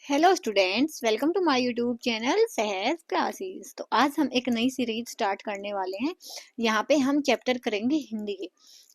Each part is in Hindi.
Hello students, welcome to my YouTube channel Sahaj classes. तो आज हम एक नई सीरीज स्टार्ट करने वाले हैं। यहाँ पे हम चैप्टर करेंगे हिंदी के,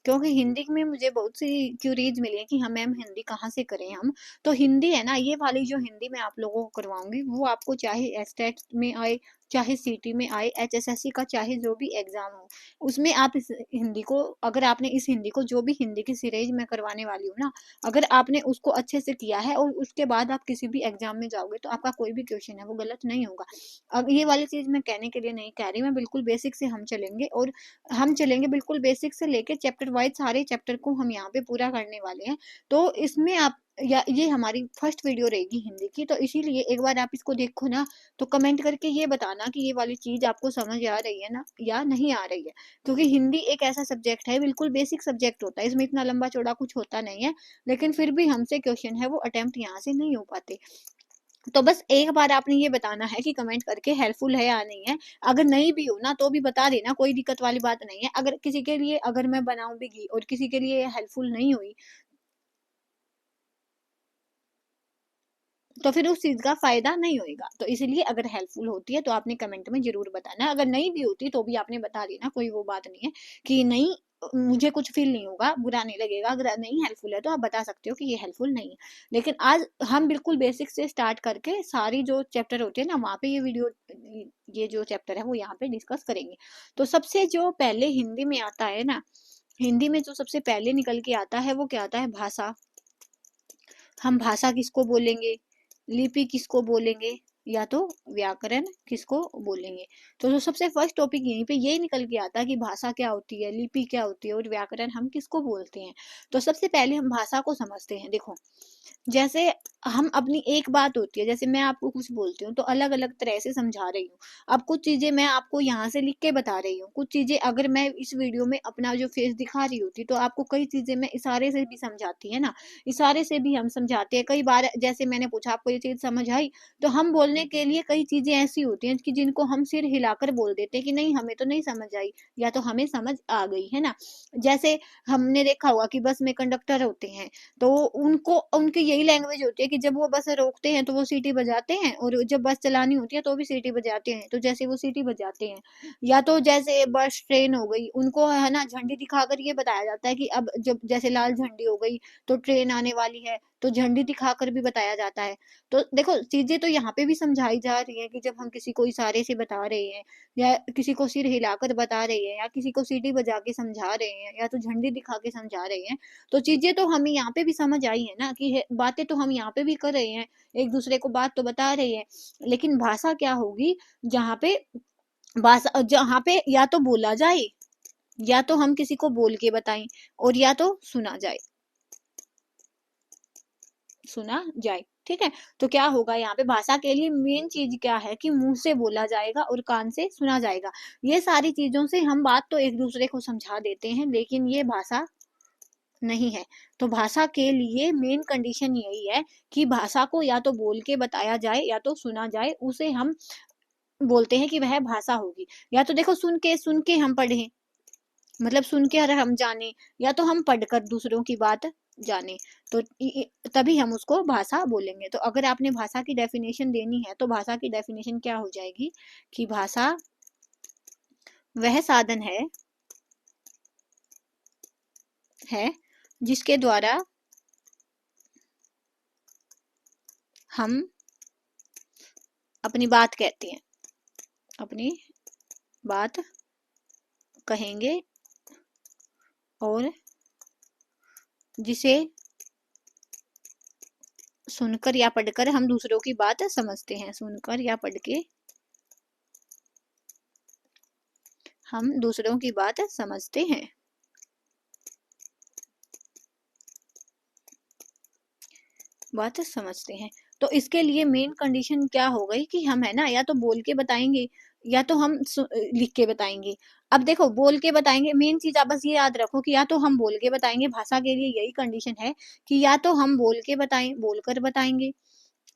क्योंकि हिंदी में मुझे बहुत सी क्यूरीज मिली है कि हम मैम हिंदी कहाँ से करें हम। तो हिंदी है ना, ये वाली जो हिंदी मैं आप लोगों को करवाऊंगी वो आपको चाहे एस्टेट में आए, चाहे सीटी में आए, एचएसएससी का चाहे जो भी एग्जाम हो, उसमें आप इस हिंदी को, अगर आपने इस हिंदी को, जो भी हिंदी की सीरीज मैं करवाने वाली हूँ ना, अगर आपने उसको अच्छे से किया है और उसके बाद आप किसी भी एग्जाम में जाओगे तो आपका कोई भी क्वेश्चन है वो गलत नहीं होगा। अब ये वाली चीज मैं कहने के लिए नहीं कह रही, मैं बिल्कुल बेसिक से हम चलेंगे, और हम चलेंगे बिल्कुल बेसिक से लेके चैप्टर वाइज, सारे चैप्टर को हम यहाँ पे पूरा करने वाले हैं। तो इसमें आप, या ये हमारी फर्स्ट वीडियो रहेगी हिंदी की, तो इसीलिए एक बार आप इसको देखो ना, तो कमेंट करके ये बताना कि ये वाली चीज आपको समझ आ रही है ना या नहीं आ रही है। क्योंकि हिंदी एक ऐसा सब्जेक्ट है, बिल्कुल बेसिक सब्जेक्ट होता है, इसमें इतना लंबा चौड़ा कुछ होता नहीं है, लेकिन फिर भी हमसे क्वेश्चन है वो अटेम्प्ट यहाँ से नहीं हो पाते। तो बस एक बार आपने ये बताना है कि कमेंट करके हेल्पफुल है या नहीं है। अगर नहीं भी हो ना तो भी बता देना, कोई दिक्कत वाली बात नहीं है। अगर किसी के लिए, अगर मैं बनाऊं भी और किसी के लिए हेल्पफुल नहीं हुई तो फिर उस चीज का फायदा नहीं होगा। तो इसलिए अगर हेल्पफुल होती है तो आपने कमेंट में जरूर बताना, अगर नहीं भी होती तो भी आपने बता देना, कोई वो बात नहीं है कि नहीं, मुझे कुछ फील नहीं होगा, बुरा नहीं लगेगा। अगर नहीं हेल्पफुल है तो आप बता सकते हो कि ये हेल्पफुल नहीं है। लेकिन आज हम बिल्कुल बेसिक से स्टार्ट करके सारी जो चैप्टर होते हैं ना, वहाँ पे ये वीडियो, ये जो चैप्टर है वो यहाँ पे डिस्कस करेंगे। तो सबसे जो पहले हिंदी में आता है ना, हिंदी में जो सबसे पहले निकल के आता है वो क्या आता है? भाषा। हम भाषा किसको बोलेंगे, लिपि किसको बोलेंगे, या तो व्याकरण किसको बोलेंगे। तो जो सबसे फर्स्ट टॉपिक यहीं पे ये निकल के आता है कि भाषा क्या होती है, लिपि क्या होती है, और व्याकरण हम किसको बोलते हैं। तो सबसे पहले हम भाषा को समझते हैं। देखो, जैसे हम अपनी एक बात होती है, जैसे मैं आपको कुछ बोलती हूँ तो अलग अलग तरह से समझा रही हूँ। अब कुछ चीजें मैं आपको यहाँ से लिख के बता रही हूँ, कुछ चीजें अगर मैं इस वीडियो में अपना जो फेस दिखा रही होती तो आपको कई चीजें मैं इशारे से भी समझाती है ना, इशारे से भी हम समझाते हैं। कई बार जैसे मैंने पूछा आपको ये चीज समझ आई, तो हम बोलने के लिए कई चीजें ऐसी होती हैं कि जिनको हम सिर हिलाकर बोल देते हैं कि नहीं, हमें तो नहीं समझ आई, या तो हमें समझ आ गई, है ना। जैसे हमने देखा होगा कि बस में कंडक्टर होते हैं, तो उनको, उनकी यही लैंग्वेज होती है कि जब वो बस रोकते हैं तो वो सीटी बजाते हैं, और जब बस चलानी होती है तो भी सीटी बजाते हैं। तो जैसे वो सीटी बजाते हैं, या तो जैसे बस ट्रेन हो गई, उनको है ना झंडी दिखाकर ये बताया जाता है कि अब जब जैसे लाल झंडी हो गई तो ट्रेन आने वाली है, तो झंडी दिखाकर भी बताया जाता है। तो देखो, चीजें तो यहाँ पे भी समझाई जा रही है कि जब हम किसी को इशारे से बता रहे हैं, या किसी को सिर हिलाकर बता रहे हैं, या किसी को सीटी बजा के समझा रहे हैं, या तो झंडी दिखा के समझा रहे हैं, तो चीजें तो हमें यहाँ पे भी समझ आई है ना, कि बातें तो हम यहाँ पे भी कर रहे हैं, एक दूसरे को बात तो बता रहे हैं। लेकिन भाषा क्या होगी? जहाँ पे भाषा, जहाँ पे या तो बोला जाए, या तो हम किसी को बोल के बताएं, और या तो सुना जाए, सुना जाए। ठीक है। तो क्या होगा यहाँ पे? भाषा के लिए मेन चीज क्या है कि मुंह से बोला जाएगा और कान से सुना जाएगा। ये सारी चीजों से हम बात तो एक दूसरे को समझा देते हैं, लेकिन ये भाषा नहीं है। तो भाषा के लिए मेन कंडीशन यही है कि भाषा को या तो बोल के बताया जाए या तो सुना जाए, उसे हम बोलते हैं कि वह भाषा होगी। या तो देखो, सुन के हम पढ़ें, मतलब सुन के अगर हम जाने, या तो हम पढ़कर दूसरों की बात जाने, तो तभी हम उसको भाषा बोलेंगे। तो अगर आपने भाषा की डेफिनेशन देनी है तो भाषा की डेफिनेशन क्या हो जाएगी कि भाषा वह साधन है जिसके द्वारा हम अपनी बात कहते हैं, अपनी बात कहेंगे, और जिसे सुनकर या पढ़कर हम दूसरों की बात समझते हैं। सुनकर या पढ़ के हम दूसरों की बात समझते हैं, बात समझते हैं। तो इसके लिए मेन कंडीशन क्या हो गई कि हम है ना, या तो बोल के बताएंगे, या तो हम लिख के बताएंगे। अब देखो, बोल के बताएंगे, मेन चीज आप बस ये याद रखो कि या तो हम बोल के बताएंगे, भाषा के लिए यही कंडीशन है कि या तो हम बोल के बताएं, बोलकर बताएंगे,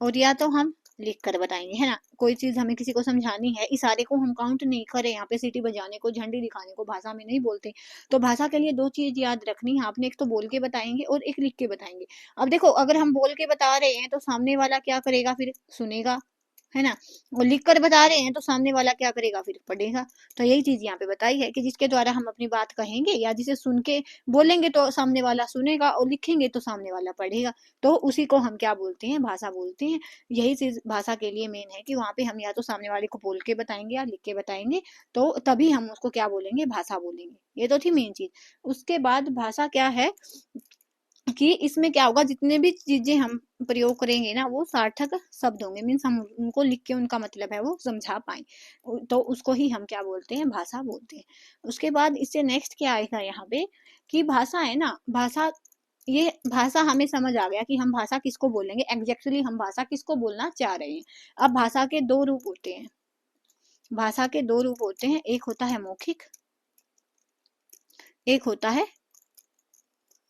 और या तो हम लिख कर बताएंगे, है ना। कोई चीज हमें किसी को समझानी है, इशारे को हम काउंट नहीं करें, यहाँ पे सीटी बजाने को, झंडी दिखाने को भाषा में नहीं बोलते। तो भाषा के लिए दो चीज याद रखनी है आपने, एक तो बोल के बताएंगे और एक लिख के बताएंगे। अब देखो, अगर हम बोल के बता रहे हैं तो सामने वाला क्या करेगा, फिर सुनेगा, है ना। और लिख कर बता रहे हैं तो सामने वाला क्या करेगा, फिर पढ़ेगा। तो यही चीज यहाँ पे बताई है कि जिसके द्वारा हम अपनी बात कहेंगे या जिसे सुन के बोलेंगे तो सामने वाला सुनेगा, और लिखेंगे तो सामने वाला पढ़ेगा। तो उसी को हम क्या बोलते हैं, भाषा बोलते हैं। यही चीज भाषा के लिए मेन है कि वहां पे हम या तो सामने वाले को बोल के बताएंगे या लिख के बताएंगे, तो तभी हम उसको क्या बोलेंगे, भाषा बोलेंगे। ये तो थी मेन चीज। उसके बाद भाषा क्या है कि इसमें क्या होगा, जितने भी चीजें हम प्रयोग करेंगे ना वो सार्थक शब्द होंगे, मीन्स हम उनको लिख के उनका मतलब है वो समझा पाए, तो उसको ही हम क्या बोलते हैं, भाषा बोलते हैं। उसके बाद इससे नेक्स्ट क्या आएगा यहाँ पे कि भाषा है ना, भाषा, ये भाषा हमें समझ आ गया कि हम भाषा किसको बोलेंगे, एग्जैक्टली हम भाषा किसको बोलना चाह रहे हैं। अब भाषा के दो रूप होते हैं, भाषा के दो रूप होते हैं, एक होता है मौखिक, एक होता है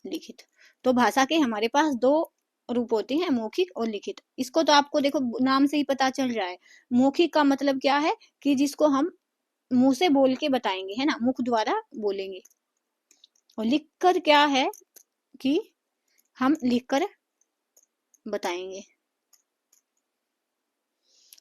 लिखित। तो भाषा के हमारे पास दो रूप होते हैं, मौखिक और लिखित। इसको तो आपको देखो नाम से ही पता चल रहा है। मौखिक का मतलब क्या है कि जिसको हम मुंह से बोल के बताएंगे, है ना, मुख द्वारा बोलेंगे। और लिख कर क्या है कि हम लिख कर बताएंगे,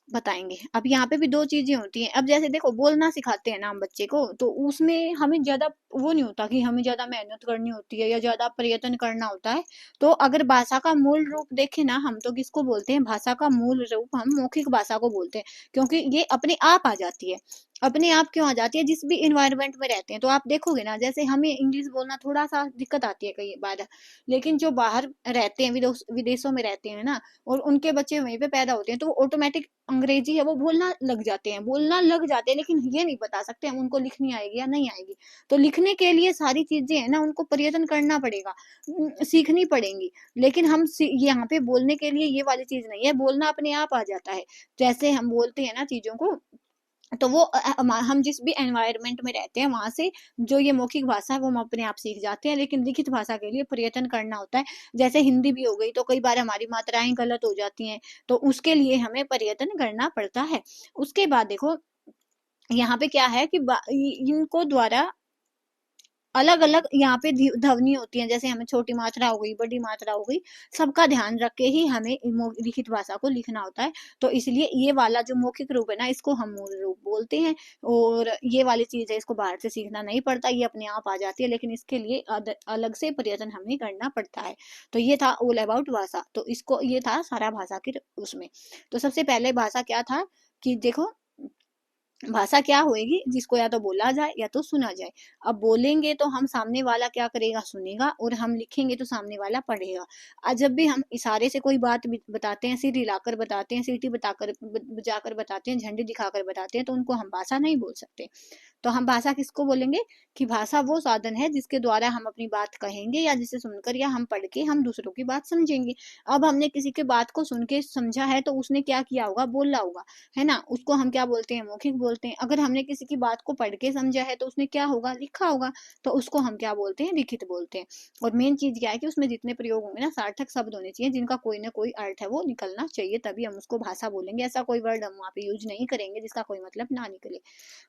बताएंगे। अब यहाँ पे भी दो चीजें होती हैं। अब जैसे देखो, बोलना सिखाते हैं ना हम बच्चे को, तो उसमें हमें ज्यादा वो नहीं होता कि हमें ज्यादा मेहनत करनी होती है या ज्यादा प्रयत्न करना होता है। तो अगर भाषा का मूल रूप देखें ना हम, तो किसको बोलते हैं, भाषा का मूल रूप हम मौखिक भाषा को बोलते हैं, क्योंकि ये अपने आप आ जाती है। अपने आप क्यों आ जाती है, जिस भी इन्वायरमेंट में रहते हैं। तो आप देखोगे ना, जैसे हमें इंग्लिश बोलना थोड़ा सा दिक्कत आती है कई बार, लेकिन जो बाहर रहते हैं, विदेशों में रहते हैं ना, और उनके बच्चे वहीं पे पैदा होते हैं, तो वो ऑटोमेटिक अंग्रेजी है वो बोलना लग जाते हैं, बोलना लग जाते हैं। लेकिन ये नहीं बता सकते हम उनको लिखनी आएगी या नहीं आएगी। तो लिखने के लिए सारी चीजें है ना, उनको प्रयत्न करना पड़ेगा, सीखनी पड़ेंगी। लेकिन हम यहाँ पे बोलने के लिए ये वाली चीज नहीं है, बोलना अपने आप आ जाता है। जैसे हम बोलते हैं ना चीजों को, तो वो हम जिस भी एनवायरनमेंट में रहते हैं वहां से जो ये मौखिक भाषा है वो हम अपने आप सीख जाते हैं। लेकिन लिखित भाषा के लिए प्रयत्न करना होता है। जैसे हिंदी भी हो गई, तो कई बार हमारी मात्राएं गलत हो जाती हैं, तो उसके लिए हमें प्रयत्न करना पड़ता है। उसके बाद देखो, यहाँ पे क्या है कि इनको द्वारा अलग अलग यहाँ पे ध्वनि होती है। जैसे हमें छोटी मात्रा हो गई, बड़ी मात्रा हो गई, सबका ध्यान रख के ही हमें लिखित भाषा को लिखना होता है। तो इसलिए ये वाला जो मौखिक रूप है ना, इसको हम मूल रूप बोलते हैं। और ये वाली चीज है, इसको बाहर से सीखना नहीं पड़ता, ये अपने आप आ जाती है, लेकिन इसके लिए अलग से प्रयत्न हमें करना पड़ता है। तो ये था ऑल अबाउट भाषा। तो इसको, ये था सारा भाषा के उसमें। तो सबसे पहले भाषा क्या था कि देखो, भाषा क्या होएगी, जिसको या तो बोला जाए या तो सुना जाए। अब बोलेंगे तो हम सामने वाला क्या करेगा, सुनेगा, और हम लिखेंगे तो सामने वाला पढ़ेगा। आज जब भी हम इशारे से कोई बात बताते हैं, सिर हिलाकर बताते हैं, सीटी बताकर बजाकर बताते हैं, झंडी दिखाकर बताते हैं, तो उनको हम भाषा नहीं बोल सकते। तो हम भाषा किसको बोलेंगे कि भाषा वो साधन है जिसके द्वारा हम अपनी बात कहेंगे, या जिसे सुनकर या हम पढ़ के हम दूसरों की बात समझेंगे। अब हमने किसी की बात को सुन के समझा है, तो उसने क्या किया होगा, बोला होगा, है ना। उसको हम क्या बोलते हैं, मौखिक बोलते हैं। अगर हमने किसी की बात को पढ़ के समझा है, तो उसने क्या होगा, लिखा होगा, तो उसको हम क्या बोलते हैं, लिखित बोलते हैं। और मेन चीज क्या है कि उसमें जितने प्रयोग होंगे ना, सार्थक शब्द होने चाहिए, जिनका कोई ना कोई अर्थ है वो निकलना चाहिए, तभी हम उसको भाषा बोलेंगे। ऐसा कोई वर्ड हम वहाँ पे यूज नहीं करेंगे जिसका कोई मतलब ना निकले।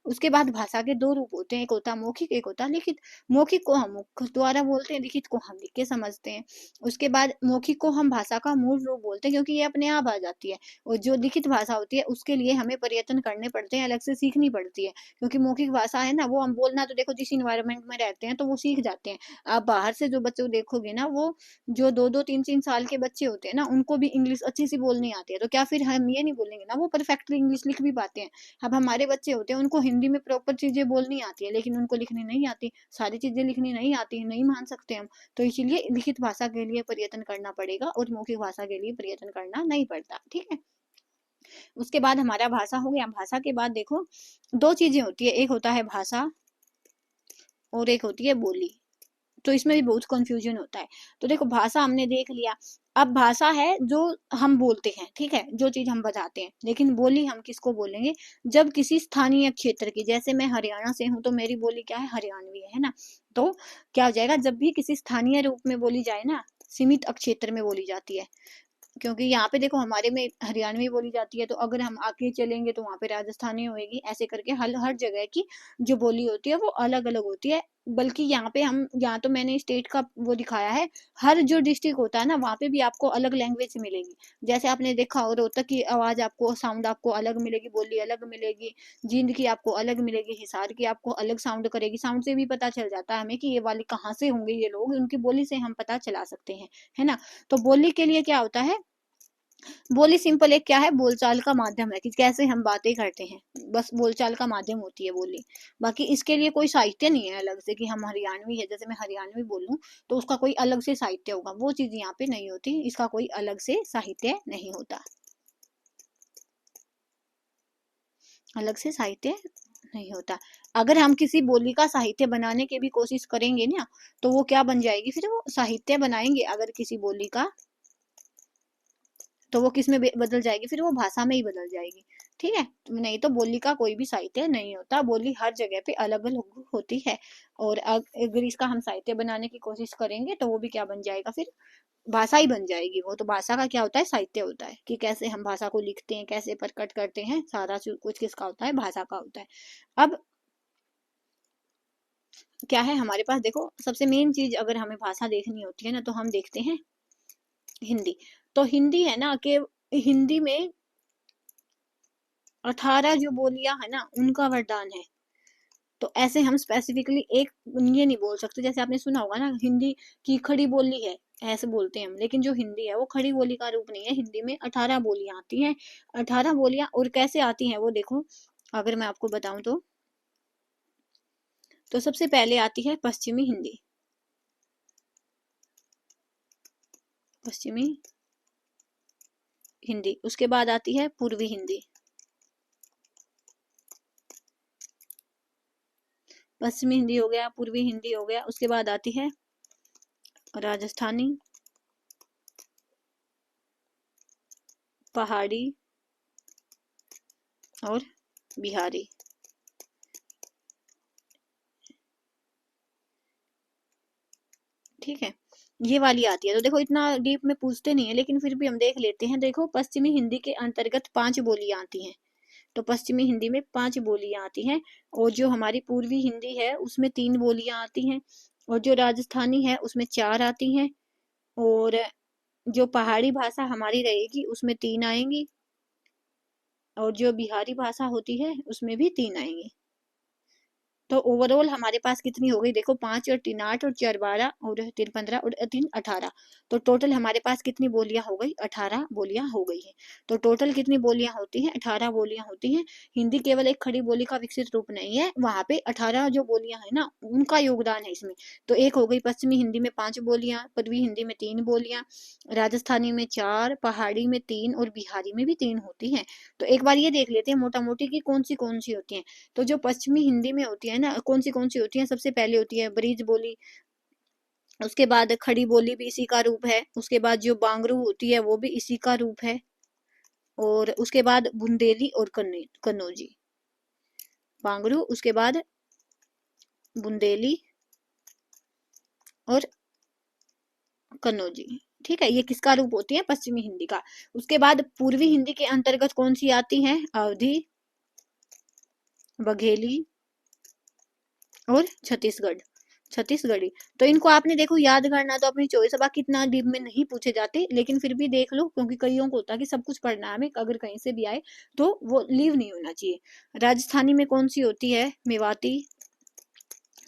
उसके बाद भाषा के दो रूप होते हैं, एक होता है मौखिक, एक होता है लिखित। मौखिक को हम मुख द्वारा बोलते हैं, लिखित को हम लिख के समझते हैं। उसके बाद मौखिक को हम भाषा का मूल रूप बोलते हैं, क्योंकि ये अपने आप आ जाती है। और जो लिखित भाषा होती है उसके लिए हमें प्रयत्न करने पड़ते हैं, अलग से सीखनी पड़ती है। क्योंकि मौखिक भाषा है ना, वो हम बोलना तो देखो जिस इन्वायरमेंट में रहते हैं तो वो सीख जाते हैं। आप बाहर से जो बच्चों देखोगे ना, वो जो 2-2 3-3 साल के बच्चे होते हैं ना, उनको भी इंग्लिश अच्छी सी बोलनी आती है। तो क्या फिर हम ये नहीं बोलेंगे ना, वो परफेक्टली इंग्लिश लिख भी पाते हैं। अब हमारे बच्चे होते हैं, उनको हिंदी में प्रॉपर चीजें बोलनी आती है, लेकिन उनको लिखनी नहीं आती, सारी चीजें लिखनी नहीं आती, नहीं मान सकते हम। तो इसीलिए लिखित भाषा के लिए प्रयत्न करना पड़ेगा और मौखिक भाषा के लिए प्रयत्न करना नहीं पड़ता, ठीक है। उसके बाद हमारा भाषा हो गया। भाषा के बाद देखो, दो चीजें होती है, एक होता है भाषा और एक होती है बोली। तो इसमें भी बहुत कंफ्यूजन होता है। तो देखो, भाषा हमने देख लिया। अब भाषा है जो हम बोलते हैं, ठीक है, जो चीज हम बताते हैं। लेकिन बोली हम किसको बोलेंगे, जब किसी स्थानीय क्षेत्र की, जैसे मैं हरियाणा से हूँ तो मेरी बोली क्या है, हरियाणवी है ना। तो क्या हो जाएगा, जब भी किसी स्थानीय रूप में बोली जाए ना, सीमित क्षेत्र में बोली जाती है, क्योंकि यहाँ पे देखो हमारे में हरियाणवी बोली जाती है, तो अगर हम आगे चलेंगे तो वहाँ पे राजस्थानी होएगी। ऐसे करके हर हर जगह की जो बोली होती है वो अलग अलग होती है। बल्कि यहाँ पे हम, यहाँ तो मैंने स्टेट का वो दिखाया है, हर जो डिस्ट्रिक्ट होता है ना वहाँ पे भी आपको अलग लैंग्वेज मिलेगी। जैसे आपने देखा हो रोहतक की आवाज आपको, साउंड आपको अलग मिलेगी, बोली अलग मिलेगी। जींद की आपको अलग मिलेगी, हिसार की आपको अलग साउंड करेगी। साउंड से भी पता चल जाता है हमें कि ये वाले कहाँ से होंगे ये लोग, उनकी बोली से हम पता चला सकते हैं, है ना। तो बोली के लिए क्या होता है, बोली सिंपल एक क्या है, बोलचाल का माध्यम है कि कैसे हम बातें करते हैं, बस बोलचाल का माध्यम होती है बोली। बाकी इसके लिए कोई साहित्य नहीं है अलग से कि हम हरियाणवी है, जैसे मैं हरियाणवी बोलूं तो उसका कोई अलग से साहित्य होगा, वो चीज यहाँ पे नहीं होती। इसका कोई अलग से साहित्य नहीं होता, अलग से साहित्य नहीं होता। अगर हम किसी बोली का साहित्य बनाने की भी कोशिश करेंगे ना, तो वो क्या बन जाएगी, फिर वो साहित्य बनाएंगे अगर किसी बोली का, तो वो किस में बदल जाएगी, फिर वो भाषा में ही बदल जाएगी। ठीक है, नहीं तो बोली का कोई भी साहित्य नहीं होता, बोली हर जगह पे अलग अलग होती है। और अगर इसका हम साहित्य बनाने की कोशिश करेंगे तो वो भी क्या बन जाएगा, फिर भाषा ही बन जाएगी। वो तो भाषा का क्या होता है, साहित्य होता है कि कैसे हम भाषा को लिखते हैं, कैसे प्रकट करते हैं, सारा कुछ किसका होता है, भाषा का होता है। अब क्या है हमारे पास, देखो सबसे मेन चीज अगर हमें भाषा देखनी होती है ना, तो हम देखते हैं हिंदी। तो हिंदी है ना कि हिंदी में 18 जो बोलियां है ना उनका वरदान है। तो ऐसे हम स्पेसिफिकली एक ये नहीं बोल सकते, जैसे आपने सुना होगा ना हिंदी की खड़ी बोली है, ऐसे बोलते हैं हम, लेकिन जो हिंदी है वो खड़ी बोली का रूप नहीं है। हिंदी में 18 बोलियां आती हैं, 18 बोलियां। और कैसे आती हैं वो देखो, अगर मैं आपको बताऊं तो सबसे पहले आती है पश्चिमी हिंदी, पश्चिमी हिंदी। उसके बाद आती है पूर्वी हिंदी, पश्चिमी हिंदी हो गया, पूर्वी हिंदी हो गया। उसके बाद आती है राजस्थानी, पहाड़ी और बिहारी। ठीक है, ये वाली आती है। तो देखो इतना डीप में पूछते नहीं है, लेकिन फिर भी हम देख लेते हैं। देखो पश्चिमी हिंदी के अंतर्गत 5 बोलियां आती हैं। तो पश्चिमी हिंदी में 5 बोलियां आती हैं। और जो हमारी पूर्वी हिंदी है उसमें 3 बोलियां आती हैं। और जो राजस्थानी है उसमें 4 आती हैं। और जो पहाड़ी भाषा हमारी रहेगी उसमें 3 आएंगी। और जो बिहारी भाषा होती है उसमें भी 3 आएंगी। तो ओवरऑल हमारे पास कितनी हो गई, देखो 5 और 3 8 और 4 12 और 3 15 और 3 18। तो टोटल हमारे पास कितनी बोलियां हो गई, 18 बोलियां हो गई है। तो टोटल कितनी बोलियां होती हैं, 18 बोलियां होती हैं। हिंदी केवल एक खड़ी बोली का विकसित रूप नहीं है, वहां पे 18 जो बोलियां है ना उनका योगदान है इसमें। तो एक हो गई पश्चिमी हिंदी में 5 बोलियां, पूर्वी हिंदी में 3 बोलियां, राजस्थानी में 4, पहाड़ी में 3 और बिहारी में भी 3 होती है। तो एक बार ये देख लेते हैं मोटा मोटी की कौन सी होती है। तो जो पश्चिमी हिंदी में होती है ना, कौन सी होती है, सबसे पहले होती है ब्रिज बोली। उसके बाद खड़ी बोली भी इसी का रूप है। उसके बाद जो बांगरू होती है वो भी इसी का रूप है। और उसके बाद बुंदेली और कन्नौजी। बांगरू, उसके बाद बुंदेली और कन्नौजी। ठीक है, ये किसका रूप होती है, पश्चिमी हिंदी का। उसके बाद पूर्वी हिंदी के अंतर्गत कौन सी आती है, अवधी, बघेली और छत्तीसगढ़ी। तो इनको आपने देखो याद करना तो अपनी चॉइस, अब कितना डीप में नहीं पूछे जाते, लेकिन फिर भी देख लो, क्योंकि कईयों को होता है कि सब कुछ पढ़ना है हमें, अगर कहीं से भी आए तो वो लीव नहीं होना चाहिए। राजस्थानी में कौन सी होती है, मेवाती,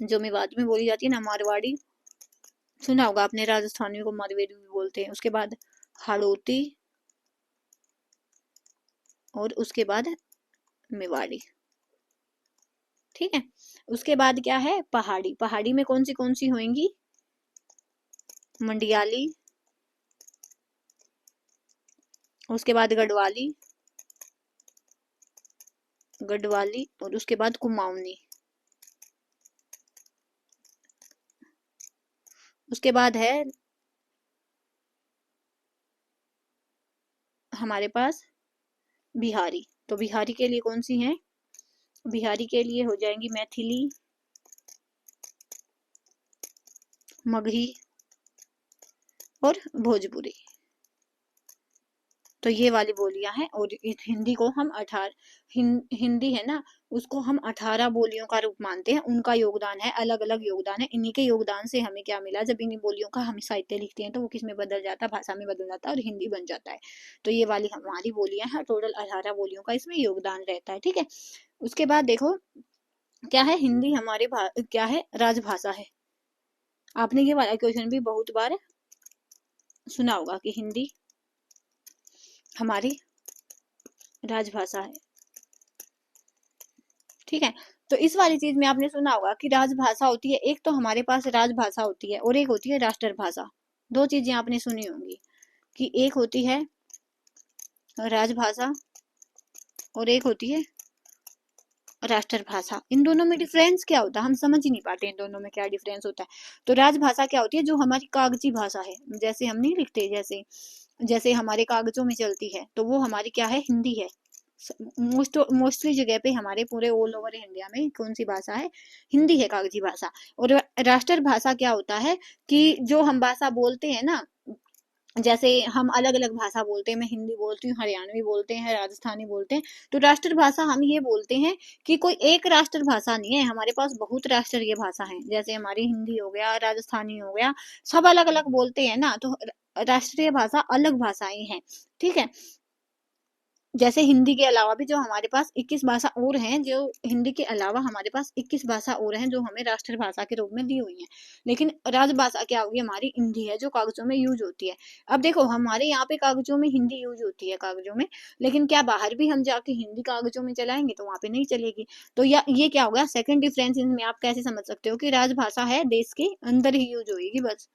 जो मेवाती में बोली जाती है ना, मारवाड़ी। सुना होगा आपने, राजस्थानी को मारवाड़ी भी बोलते हैं। उसके बाद हाड़ौती और उसके बाद मेवाड़ी। ठीक है, उसके बाद क्या है, पहाड़ी। पहाड़ी में कौन सी होंगी, मंडियाली, उसके बाद गढ़वाली और उसके बाद कुमाऊनी। उसके बाद है हमारे पास बिहारी। तो बिहारी के लिए कौन सी है, बिहारी के लिए हो जाएंगी मैथिली, मगही और भोजपुरी। तो ये वाली बोलियां हैं। और हिंदी को हम हिंदी है ना, उसको हम 18 बोलियों का रूप मानते हैं। उनका योगदान है, अलग अलग योगदान है। इन्हीं के योगदान से हमें क्या मिला, जब इन्हीं बोलियों का हम साहित्य लिखते हैं तो वो किस में बदल जाता है, भाषा में बदल जाता है और हिंदी बन जाता है। तो ये वाली हमारी बोलियां हैं, टोटल 18 बोलियों का इसमें योगदान रहता है। ठीक है, उसके बाद देखो क्या है, हिंदी हमारे क्या है, राजभाषा है। आपने ये वाला क्वेश्चन भी बहुत बार सुना होगा कि हिंदी हमारी राजभाषा है। ठीक है, तो इस वाली चीज में आपने सुना होगा कि राजभाषा होती है, एक तो हमारे पास राजभाषा होती है और एक होती है राष्ट्रभाषा। दो चीजें आपने सुनी होंगी कि एक होती है राजभाषा और एक होती है राष्ट्रभाषा। इन दोनों में डिफरेंस क्या होता है, हम समझ ही नहीं पाते इन दोनों में क्या डिफरेंस होता है। तो राजभाषा क्या होती है, जो हमारी कागजी भाषा है, जैसे हम नहीं लिखते, जैसे जैसे हमारे कागजों में चलती है, तो वो हमारी क्या है, हिंदी है। मोस्टली जगह पे हमारे पूरे ऑल ओवर इंडिया में कौन सी भाषा है, हिंदी है, कागजी भाषा। और राष्ट्रभाषा क्या होता है कि जो हम भाषा बोलते हैं ना, जैसे हम अलग अलग भाषा बोलते हैं, मैं हिंदी बोलती हूँ, हरियाणवी बोलते हैं, राजस्थानी बोलते हैं। तो राष्ट्रभाषा हम ये बोलते हैं कि कोई एक राष्ट्रभाषा नहीं है, हमारे पास बहुत राष्ट्रीय भाषा है। जैसे हमारी हिंदी हो गया, राजस्थानी हो गया, सब अलग अलग बोलते हैं ना, तो राष्ट्रीय भाषा अलग भाषाएं हैं। ठीक है, जैसे हिंदी के अलावा भी जो हमारे पास 21 भाषा और हैं, जो हिंदी के अलावा हमारे पास 21 भाषा और हैं जो हमें राष्ट्रभाषा के रूप में दी हुई हैं। लेकिन राजभाषा क्या होगी, हमारी हिंदी है, जो कागजों में यूज होती है। अब देखो हमारे यहाँ पे कागजों में हिंदी यूज होती है, कागजों में, लेकिन क्या बाहर भी हम जाके हिंदी कागजों में चलाएंगे तो वहां पे नहीं चलेगी। तो ये क्या होगा, सेकंड डिफरेंस इनमें आप कैसे समझ सकते हो कि राजभाषा है देश के अंदर ही यूज होगी बस,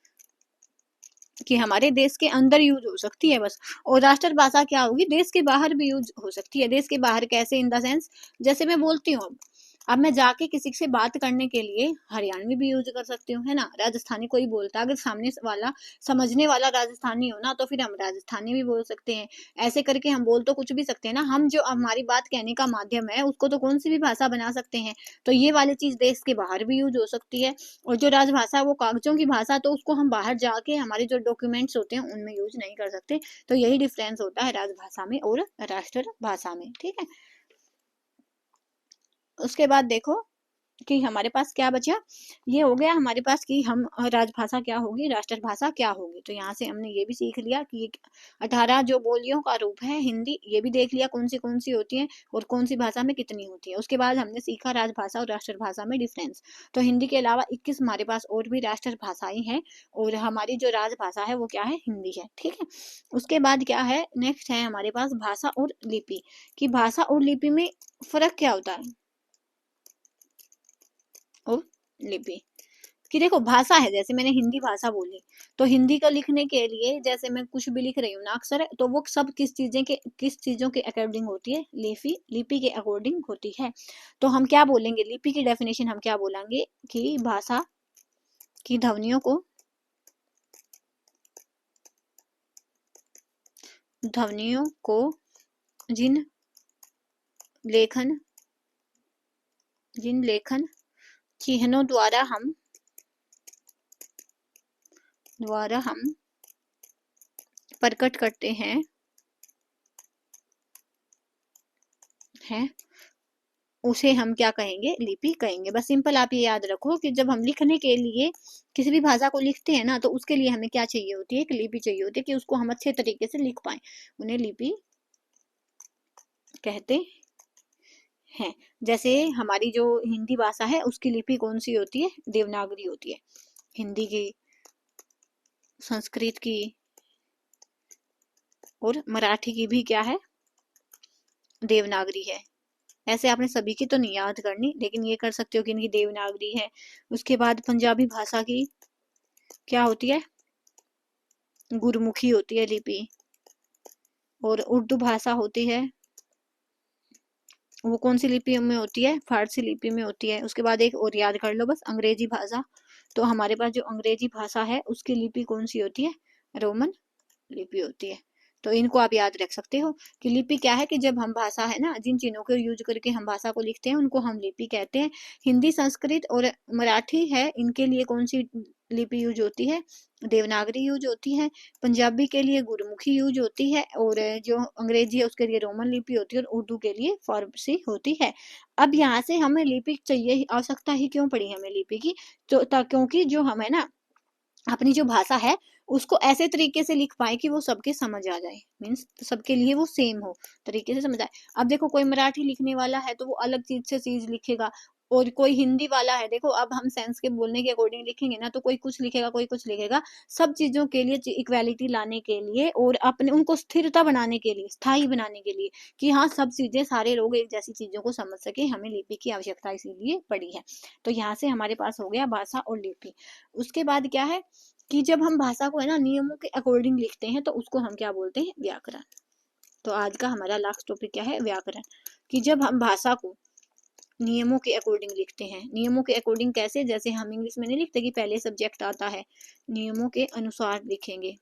कि हमारे देश के अंदर यूज हो सकती है बस। और राष्ट्रभाषा क्या होगी, देश के बाहर भी यूज हो सकती है। देश के बाहर कैसे, इन द सेंस, जैसे मैं बोलती हूँ, अब मैं जाके किसी से बात करने के लिए हरियाणवी भी यूज कर सकती हूँ, है ना। राजस्थानी कोई बोलता है, अगर सामने वाला समझने वाला राजस्थानी हो ना, तो फिर हम राजस्थानी भी बोल सकते हैं। ऐसे करके हम बोल तो कुछ भी सकते हैं ना, हम जो हमारी बात कहने का माध्यम है उसको तो कौन सी भी भाषा बना सकते हैं। तो ये वाली चीज देश के बाहर भी यूज हो सकती है। और जो राजभाषा वो कागजों की भाषा, तो उसको हम बाहर जाके हमारे जो डॉक्यूमेंट्स होते हैं उनमें यूज नहीं कर सकते। तो यही डिफरेंस होता है राजभाषा में और राष्ट्रभाषा में। ठीक है, उसके बाद देखो कि हमारे पास क्या बचा, ये हो गया हमारे पास कि हम राजभाषा क्या होगी, राष्ट्रभाषा क्या होगी। तो यहाँ से हमने ये भी सीख लिया कि 18 जो बोलियों का रूप है हिंदी, ये भी देख लिया कौन सी होती है और कौन सी भाषा में कितनी होती है। उसके बाद हमने सीखा राजभाषा और राष्ट्रभाषा में डिफरेंस। तो हिंदी के अलावा 21 हमारे पास और भी राष्ट्रभाषाएं हैं, और हमारी जो राजभाषा है वो क्या है, हिंदी है। ठीक है, उसके बाद क्या है, नेक्स्ट है हमारे पास भाषा और लिपि। कि भाषा और लिपि में फर्क क्या होता है, और लिपि। कि देखो भाषा है, जैसे मैंने हिंदी भाषा बोली, तो हिंदी को लिखने के लिए जैसे मैं कुछ भी लिख रही हूँ ना अक्षर, तो वो सब किस चीजों के अकॉर्डिंग होती है, लिपि के अकॉर्डिंग होती है। तो हम क्या बोलेंगे, लिपि की डेफिनेशन हम क्या बोलेंगे कि भाषा की ध्वनियों को जिन लेखन चिन्हों द्वारा हम प्रकट करते हैं उसे हम क्या कहेंगे, लिपि कहेंगे। बस सिंपल आप ये याद रखो कि जब हम लिखने के लिए किसी भी भाषा को लिखते हैं ना, तो उसके लिए हमें क्या चाहिए होती है, एक लिपि चाहिए होती है, कि उसको हम अच्छे तरीके से लिख पाए, उन्हें लिपि कहते हैं। जैसे हमारी जो हिंदी भाषा है उसकी लिपि कौन सी होती है, देवनागरी होती है। हिंदी की, संस्कृत की और मराठी की भी क्या है, देवनागरी है। ऐसे आपने सभी की तो नहीं याद करनी, लेकिन ये कर सकते हो कि इनकी देवनागरी है। उसके बाद पंजाबी भाषा की क्या होती है, गुरमुखी होती है लिपि। और उर्दू भाषा होती है, वो कौन सी लिपि में होती है, फारसी लिपि में होती है। उसके बाद एक और याद कर लो बस, अंग्रेजी भाषा। तो हमारे पास जो अंग्रेजी भाषा है उसकी लिपि कौन सी होती है, रोमन लिपि होती है। तो इनको आप याद रख सकते हो कि लिपि क्या है कि जब हम भाषा है ना, जिन चिन्हों को यूज करके हम भाषा को लिखते हैं उनको हम लिपि कहते हैं। हिंदी, संस्कृत और मराठी है, इनके लिए कौन सी लिपि यूज होती है? देवनागरी यूज होती है। पंजाबी के लिए गुरमुखी यूज होती है, और जो अंग्रेजी है उसके लिए रोमन लिपि होती है, और उर्दू के लिए फारसी होती है। अब यहाँ से हमें लिपि चाहिए, आवश्यकता ही क्यों पड़ी हमें लिपि की? तो क्योंकि जो हम है ना अपनी जो भाषा है उसको ऐसे तरीके से लिख पाए कि वो सबके समझ आ जाए, मीन्स सबके लिए वो सेम हो, तरीके से समझ आए। अब देखो कोई मराठी लिखने वाला है तो वो अलग चीज से चीज लिखेगा, और कोई हिंदी वाला है, देखो अब हम सेंस के बोलने के अकॉर्डिंग लिखेंगे ना, तो कोई कुछ लिखेगा कोई कुछ लिखेगा। सब चीजों के लिए इक्वालिटी लाने के लिए और अपने उनको स्थिरता बनाने के लिए, स्थायी बनाने के लिए, कि हाँ सब चीजें सारे लोग एक जैसी चीजों को समझ सके, हमें लिपि की आवश्यकता इसीलिए पड़ी है। तो यहाँ से हमारे पास हो गया भाषा और लिपि। उसके बाद क्या है कि जब हम भाषा को है ना नियमों के अकॉर्डिंग लिखते हैं तो उसको हम क्या बोलते हैं? व्याकरण। तो आज का हमारा लास्ट टॉपिक क्या है? व्याकरण। कि जब हम भाषा को नियमों के अकॉर्डिंग लिखते हैं, नियमों के अकॉर्डिंग कैसे? जैसे हम इंग्लिश में नहीं लिखते कि पहले सब्जेक्ट आता है, नियमों के अनुसार लिखेंगे,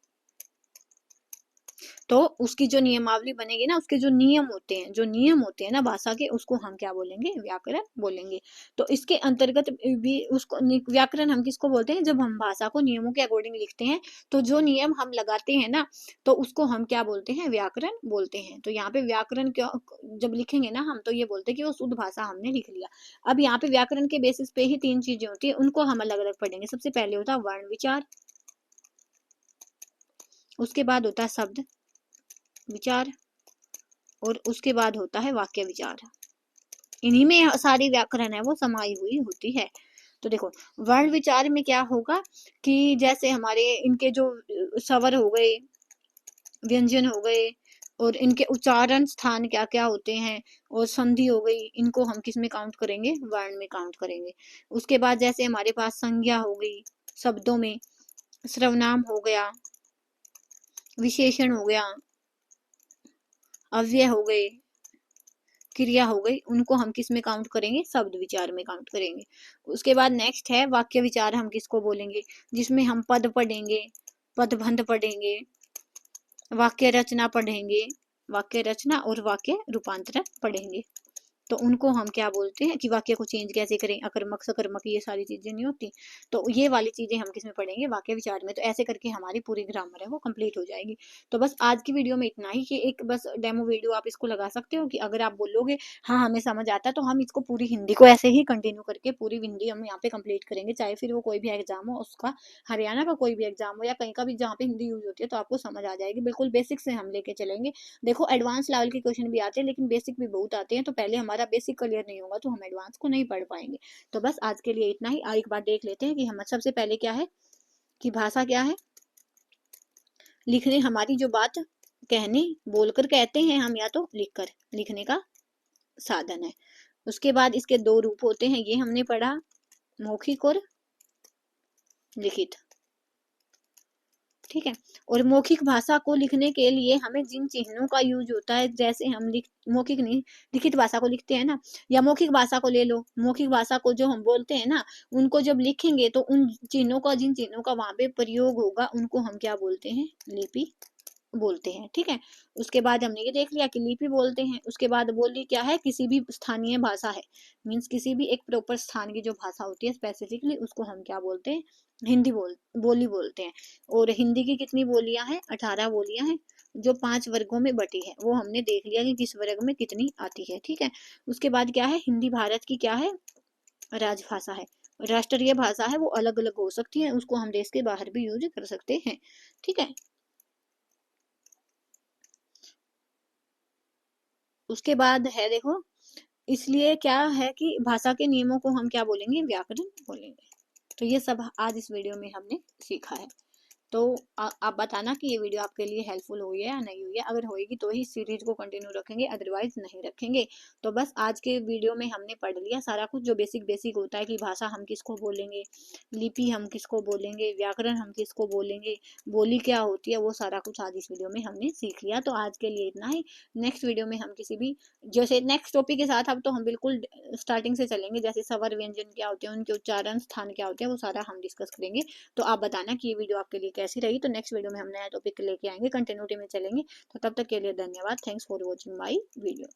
तो उसकी जो नियमावली बनेगी ना, उसके जो नियम होते हैं, जो नियम होते हैं ना भाषा के, उसको हम क्या बोलेंगे? व्याकरण बोलेंगे। तो इसके अंतर्गत भी उसको व्याकरण हम किसको बोलते हैं? जब हम भाषा को नियमों के अकॉर्डिंग लिखते हैं तो जो नियम हम लगाते हैं ना, तो उसको हम क्या बोलते हैं? व्याकरण बोलते हैं। तो यहाँ पे व्याकरण क्यों जब लिखेंगे ना हम, तो ये बोलते हैं कि वो शुद्ध भाषा हमने लिख लिया। अब यहाँ पे व्याकरण के बेसिस पे ही 3 चीजें होती है, उनको हम अलग अलग पढ़ेंगे। सबसे पहले होता है वर्ण विचार, उसके बाद होता है शब्द विचार, और उसके बाद होता है वाक्य विचार। इन्हीं में सारी व्याकरण है वो समाई हुई होती है। तो देखो वर्ण विचार में क्या होगा कि जैसे हमारे इनके जो स्वर हो गए, व्यंजन हो गए, और इनके उच्चारण स्थान क्या क्या होते हैं, और संधि हो गई, इनको हम किस में काउंट करेंगे? वर्ण में काउंट करेंगे। उसके बाद जैसे हमारे पास संज्ञा हो गई शब्दों में, सर्वनाम हो गया, विशेषण हो गया, अव्यय हो गए, क्रिया हो गई, उनको हम किस में काउंट करेंगे? शब्द विचार में काउंट करेंगे। उसके बाद नेक्स्ट है वाक्य विचार, हम किसको बोलेंगे? जिसमें हम पद पढ़ेंगे, पदबंध पढ़ेंगे, वाक्य रचना पढ़ेंगे, वाक्य रचना और वाक्य रूपांतरण पढ़ेंगे। तो उनको हम क्या बोलते हैं कि वाक्य को चेंज कैसे करें, अकर्मक सकर्मक ये सारी चीजें नहीं होती, तो ये वाली चीजें हम किस में पढ़ेंगे? वाक्य विचार में। तो ऐसे करके हमारी पूरी ग्रामर है वो कंप्लीट हो जाएगी। तो बस आज की वीडियो में इतना ही, कि एक बस डेमो वीडियो आप इसको लगा सकते हो कि अगर आप बोलोगे हाँ हमें समझ आता है, तो हम इसको पूरी हिंदी को ऐसे ही कंटिन्यू करके पूरी हिंदी हम यहाँ पे कंप्लीट करेंगे, चाहे फिर वो कोई भी एग्जाम हो उसका, हरियाणा का कोई भी एग्जाम हो या कहीं का भी जहाँ पे हिंदी यूज होती है, तो आपको समझ आ जाएगी। बिल्कुल बेसिक से हम लेके चलेंगे। देखो एडवांस लेवल के क्वेश्चन भी आते हैं, लेकिन बेसिक भी बहुत आते हैं, तो पहले हमारा बेसिक क्लियर नहीं होगा तो हम एडवांस को नहीं पढ़ पाएंगे। तो बस आज के लिए इतना ही। एक बार देख लेते हैं कि हम सबसे पहले क्या है कि भाषा क्या है? लिखने, हमारी जो बात कहने बोलकर कहते हैं हम, या तो लिखकर, लिखने का साधन है। उसके बाद इसके 2 रूप होते हैं, ये हमने पढ़ा, मौखिक और लिखित। ठीक है। और मौखिक भाषा को लिखने के लिए हमें जिन चिन्हों का यूज होता है, जैसे हम मौखिक नहीं, लिखित भाषा को लिखते हैं ना, या मौखिक भाषा को ले लो, मौखिक भाषा को जो हम बोलते हैं ना, उनको जब लिखेंगे तो उन चिन्हों का, जिन चिन्हों का वहां पे प्रयोग होगा, उनको हम क्या बोलते हैं? लिपि बोलते हैं। ठीक है। उसके बाद हमने ये देख लिया कि लिपि बोलते हैं। उसके बाद बोली क्या है? किसी भी स्थानीय भाषा है, मीन्स किसी भी एक प्रॉपर स्थान की जो भाषा होती है स्पेसिफिकली, उसको हम क्या बोलते हैं? हिंदी बोली बोलते हैं। और हिंदी की कितनी बोलियां हैं? 18 बोलियां हैं, जो 5 वर्गों में बटी है। वो हमने देख लिया कि किस वर्ग में कितनी आती है। ठीक है। उसके बाद क्या है? हिंदी भारत की क्या है? राजभाषा है, राष्ट्रीय भाषा है, वो अलग अलग हो सकती है, उसको हम देश के बाहर भी यूज कर सकते हैं। ठीक है। उसके बाद है देखो, इसलिए क्या है कि भाषा के नियमों को हम क्या बोलेंगे? व्याकरण बोलेंगे। तो ये सब आज इस वीडियो में हमने सीखा है। तो आप बताना कि ये वीडियो आपके लिए हेल्पफुल हुई है या नहीं हुई है। अगर होएगी तो ही सीरीज को कंटिन्यू रखेंगे, अदरवाइज नहीं रखेंगे। तो बस आज के वीडियो में हमने पढ़ लिया सारा कुछ, जो बेसिक बेसिक होता है कि भाषा हम किसको बोलेंगे, लिपि हम किसको बोलेंगे, व्याकरण हम किसको बोलेंगे, बोली क्या होती है, वो सारा कुछ आज इस वीडियो में हमने सीख लिया। तो आज के लिए इतना ही। नेक्स्ट वीडियो में हम किसी भी, जैसे नेक्स्ट टॉपिक के साथ, अब तो हम बिल्कुल स्टार्टिंग से चलेंगे, जैसे स्वर व्यंजन क्या होते हैं, उनके उच्चारण स्थान क्या होते हैं, वो सारा हम डिस्कस करेंगे। तो आप बताना कि ये वीडियो आपके लिए कैसी रही, तो नेक्स्ट वीडियो में हम नया टॉपिक लेके आएंगे, कंटिन्यूटी में चलेंगे। तो तब तक के लिए धन्यवाद। Thanks for watching my video.